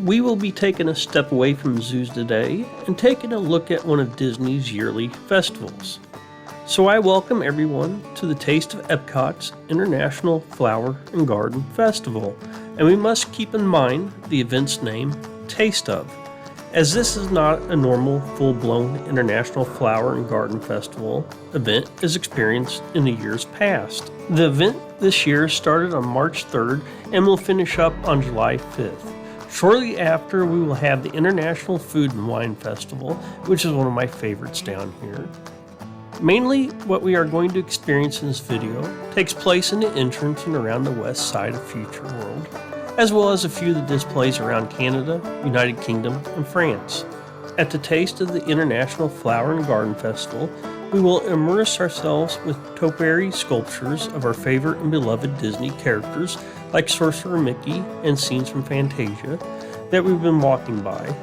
we will be taking a step away from zoos today and taking a look at one of Disney's yearly festivals. So I welcome everyone to the Taste of EPCOTS International Flower and Garden Festival, and we must keep in mind the event's name, Taste of, as this is not a normal full-blown International Flower and Garden Festival event as experienced in the years past. The event this year started on March 3rd and will finish up on July 5th. Shortly after, we will have the International Food and Wine Festival, which is one of my favorites down here. Mainly, what we are going to experience in this video takes place in the entrance and around the west side of Future World, as well as a few of the displays around Canada, United Kingdom, and France. At the Taste of the International Flower and Garden Festival, we will immerse ourselves with topiary sculptures of our favorite and beloved Disney characters like Sorcerer Mickey and Scenes from Fantasia that we've been walking by.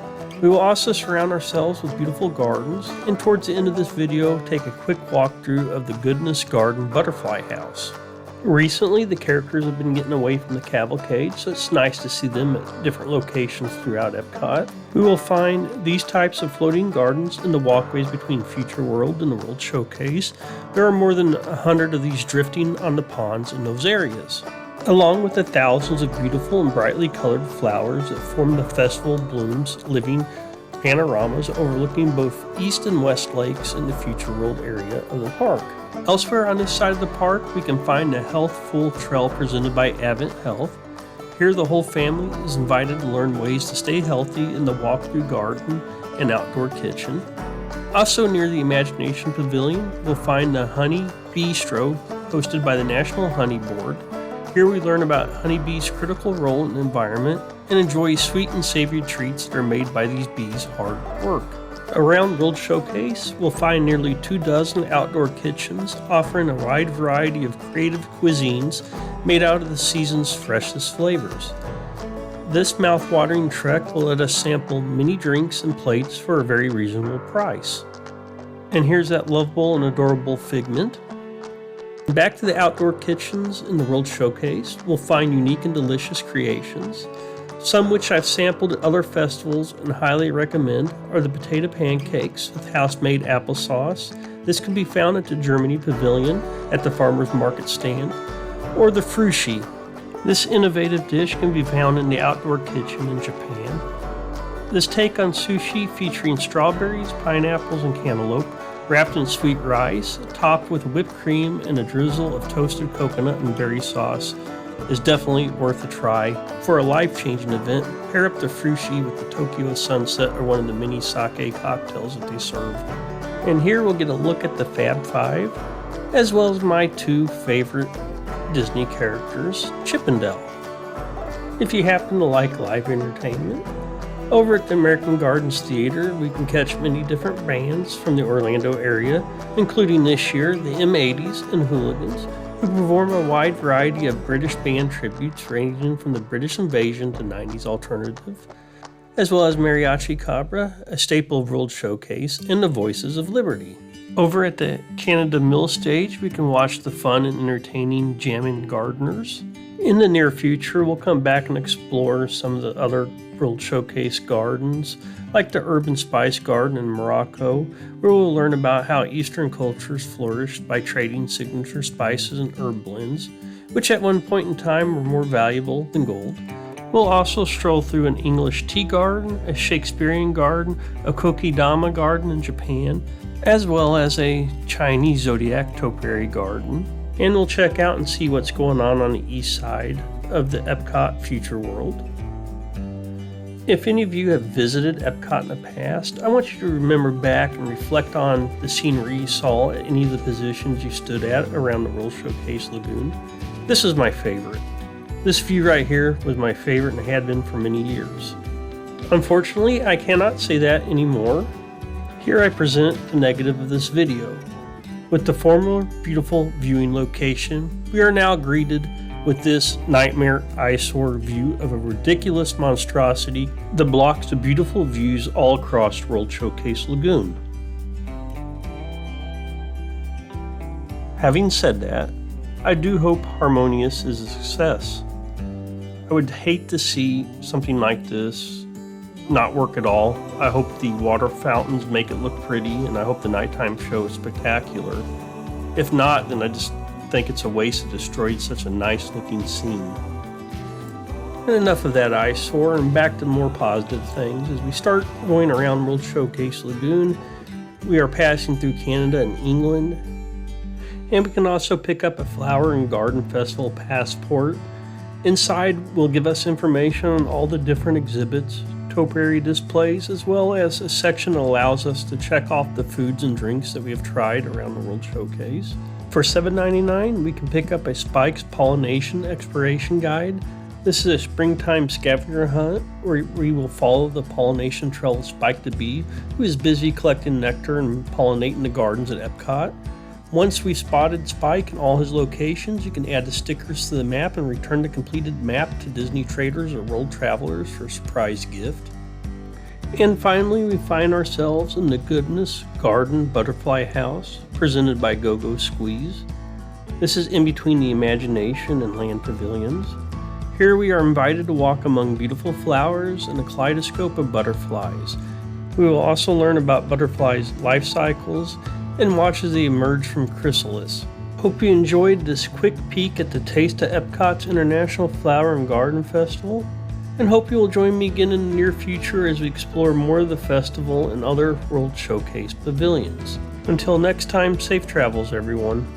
We will also surround ourselves with beautiful gardens, and towards the end of this video, take a quick walkthrough of the Goodness Garden Butterfly House. Recently, the characters have been getting away from the cavalcade, so it's nice to see them at different locations throughout Epcot. We will find these types of floating gardens in the walkways between Future World and the World Showcase. There are more than 100 of these drifting on the ponds in those areas, along with the thousands of beautiful and brightly colored flowers that form the festival blooms, living panoramas overlooking both east and west lakes in the Future World area of the park. Elsewhere on this side of the park, we can find the Healthful Trail presented by Advent Health. Here, the whole family is invited to learn ways to stay healthy in the walk-through garden and outdoor kitchen. Also near the Imagination Pavilion, we'll find the Honey Bistro, hosted by the National Honey Board. Here we learn about honeybees' critical role in the environment and enjoy sweet and savory treats that are made by these bees' hard work. Around World Showcase, we'll find nearly 24 outdoor kitchens offering a wide variety of creative cuisines made out of the season's freshest flavors. This mouth-watering trek will let us sample many drinks and plates for a very reasonable price. And here's that lovable and adorable Figment. Back to the outdoor kitchens in the World Showcase, we'll find unique and delicious creations. Some which I've sampled at other festivals and highly recommend are the potato pancakes with house-made applesauce. This can be found at the Germany Pavilion at the Farmers Market stand, or the Frushi. This innovative dish can be found in the outdoor kitchen in Japan. This take on sushi featuring strawberries, pineapples, and cantaloupe, wrapped in sweet rice, topped with whipped cream and a drizzle of toasted coconut and berry sauce, is definitely worth a try. For a life-changing event, pair up the Frushi with the Tokyo Sunset or one of the mini sake cocktails that they serve. And here we'll get a look at the Fab Five, as well as my two favorite Disney characters, Chip and Dale. If you happen to like live entertainment, over at the American Gardens Theater, we can catch many different bands from the Orlando area, including this year the M80s and Hooligans, who perform a wide variety of British band tributes ranging from the British Invasion to 90s alternative, as well as Mariachi Cabra, a staple of World Showcase, and the Voices of Liberty. Over at the Canada Mill stage, we can watch the fun and entertaining Jammin' Gardeners. In the near future, we'll come back and explore some of the other World Showcase gardens, like the Urban Spice Garden in Morocco, where we'll learn about how Eastern cultures flourished by trading signature spices and herb blends, which at one point in time were more valuable than gold. We'll also stroll through an English tea garden, a Shakespearean garden, a Kokedama garden in Japan, as well as a Chinese Zodiac Topiary Garden. And we'll check out and see what's going on the east side of the Epcot Future World. If any of you have visited Epcot in the past, I want you to remember back and reflect on the scenery you saw at any of the positions you stood at around the World Showcase Lagoon. This is my favorite. This view right here was my favorite and had been for many years. Unfortunately, I cannot say that anymore. Here I present the negative of this video. With the former beautiful viewing location, we are now greeted with this nightmare eyesore view of a ridiculous monstrosity that blocks the beautiful views all across World Showcase Lagoon. Having said that, I do hope Harmonious is a success. I would hate to see something like this not work at all. I hope the water fountains make it look pretty, and I hope the nighttime show is spectacular. If not, then I just think it's a waste to destroy such a nice looking scene. And enough of that eyesore, and back to more positive things. As we start going around World Showcase Lagoon, we are passing through Canada and England, and we can also pick up a Flower and Garden Festival passport. Inside will give us information on all the different exhibits, topiary displays, as well as a section that allows us to check off the foods and drinks that we have tried around the World Showcase. For $7.99, we can pick up a Spike's Pollination Exploration Guide. This is a springtime scavenger hunt where we will follow the pollination trail of Spike the Bee, who is busy collecting nectar and pollinating the gardens at Epcot. Once we've spotted Spike and all his locations, you can add the stickers to the map and return the completed map to Disney traders or world travelers for a surprise gift. And finally, we find ourselves in the Goodness Garden Butterfly House, presented by Go-Go Squeeze. This is in between the Imagination and Land Pavilions. Here we are invited to walk among beautiful flowers and a kaleidoscope of butterflies. We will also learn about butterflies' life cycles and watch as they emerge from chrysalis. Hope you enjoyed this quick peek at the Taste of Epcot's International Flower and Garden Festival, and hope you will join me again in the near future as we explore more of the festival and other World Showcase pavilions. Until next time, safe travels everyone.